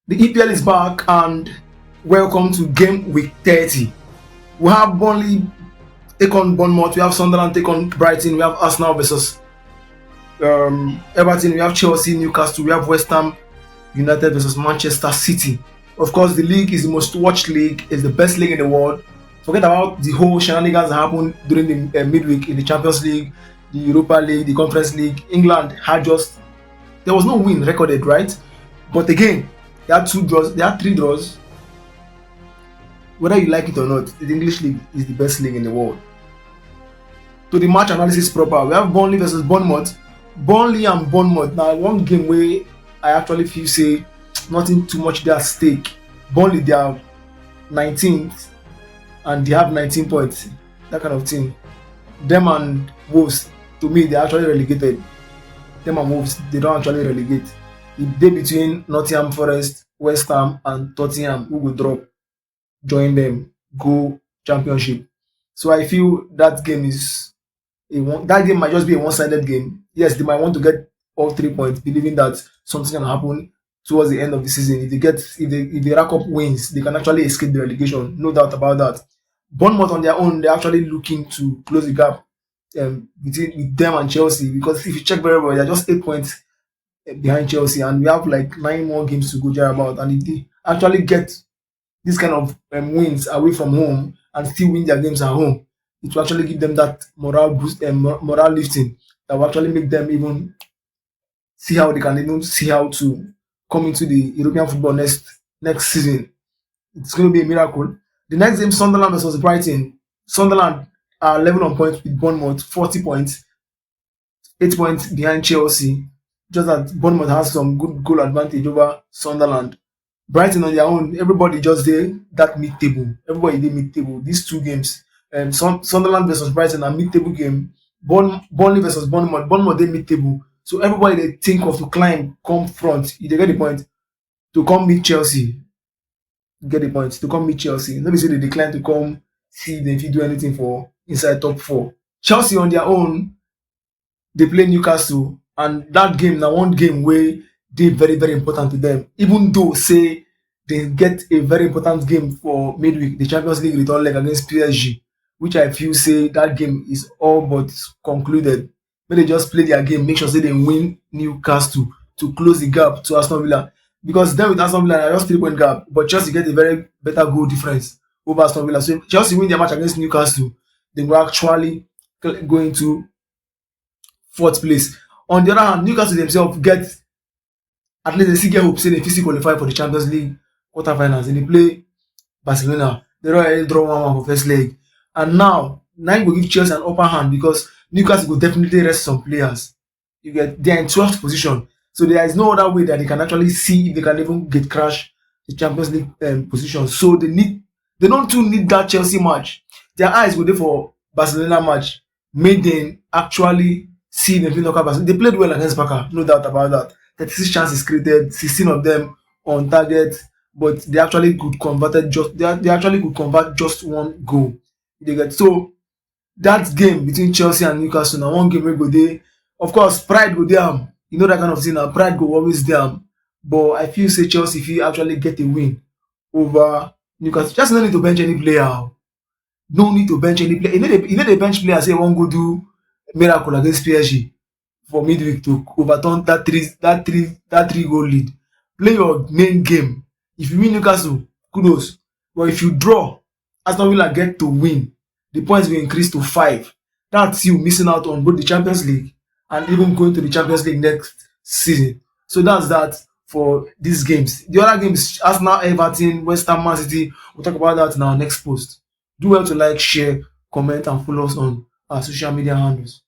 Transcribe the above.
The EPL is back and welcome to game week 30. We have Burnley take on Bournemouth, we have Sunderland take on Brighton, we have Arsenal versus Everton, we have Chelsea, Newcastle, we have West Ham United versus Manchester City. Of course, the league is the most watched league, it's the best league in the world. Forget about the whole shenanigans that happened during the midweek in the Champions League, the Europa League, the Conference League. England had there was no win recorded, right? But again, they had 2 draws, they had 3 draws. Whether you like it or not, the English league is the best league in the world. To the match analysis proper, we have Burnley versus Bournemouth. Burnley and Bournemouth, now one game where I actually feel say nothing too much there at stake. Burnley, they are 19th and they have 19 points, that kind of thing. Them and Wolves, to me, they're actually relegated. Them and Wolves, they don't actually relegate. The day between Nottingham Forest, West Ham, and Tottenham, who will drop, join them, go championship. So I feel that that game might just be a one-sided game. Yes, they might want to get all 3 points, believing that something can happen towards the end of the season. If they rack up wins, they can actually escape the relegation. No doubt about that. Bournemouth on their own, they're actually looking to close the gap between with them and Chelsea, because if you check very well, they're just 8 points behind Chelsea, and we have like 9 more games to go there about. And if they actually get this kind of wins away from home and still win their games at home, it will actually give them that morale boost and morale lifting that will actually make them even see how to come into the European football next season. It's going to be a miracle. The next game, Sunderland versus Brighton. Sunderland are level on points with Bournemouth, 40 points, 8 points behind Chelsea. Just that Bournemouth has some good goal advantage over Sunderland. Brighton on their own, everybody just there that mid table. Everybody did mid table. These 2 games, Sunderland versus Brighton are mid table game. Burnley versus Bournemouth. Bournemouth they mid table. So everybody they think of to climb, come front. If they get the point to come meet Chelsea, get the point to come meet Chelsea. Let me say they decline to come see them if you do anything for inside top 4. Chelsea on their own, they play Newcastle, and that game now one game where they very very important to them. Even though say they get a very important game for midweek, the Champions League return leg against PSG, which I feel say that game is all but concluded. When they just play their game, make sure say they win Newcastle to close the gap to Aston Villa. Because then with Aston Villa, just 3 point gap, but Chelsea get a very better goal difference over Aston Villa. So if Chelsea win their match against Newcastle, they will actually go into 4th place. On the other hand, Newcastle themselves get at least they still get hope say they fit still qualify for the Champions League quarterfinals. And they play Barcelona. They don't already draw 1-1 for first leg. And now will give Chelsea an upper hand because Newcastle will definitely rest some players. They're in 12th position. So there is no other way that they can actually see if they can even get crash the Champions League position. So they don't too need that Chelsea match. Their eyes go there for Barcelona match. Made them actually see them knock out Barcelona. They played well against Barca, no doubt about that. 36 chances created, 16 of them on target, but they actually could convert just 1 goal. So that game between Chelsea and Newcastle now one game wey go dey. Of course, pride go dey am. You know that kind of thing. Now pride go always dey am. But I feel say Chelsea fit actually get a win over Newcastle. Just no need to bench any player. No need to bench any player. You know the bench player say one go do miracle against PSG for midweek to overturn that 3 goal lead. Play your main game. If you win Newcastle, kudos. But if you draw, Aston Villa get to win. The points will increase to 5. That's you missing out on both the Champions League and even going to the Champions League next season. So that's that for these games. The other games, Arsenal, Everton, West Ham, Man City. We'll talk about that in our next post. Do well to like, share, comment, and follow us on our social media handles.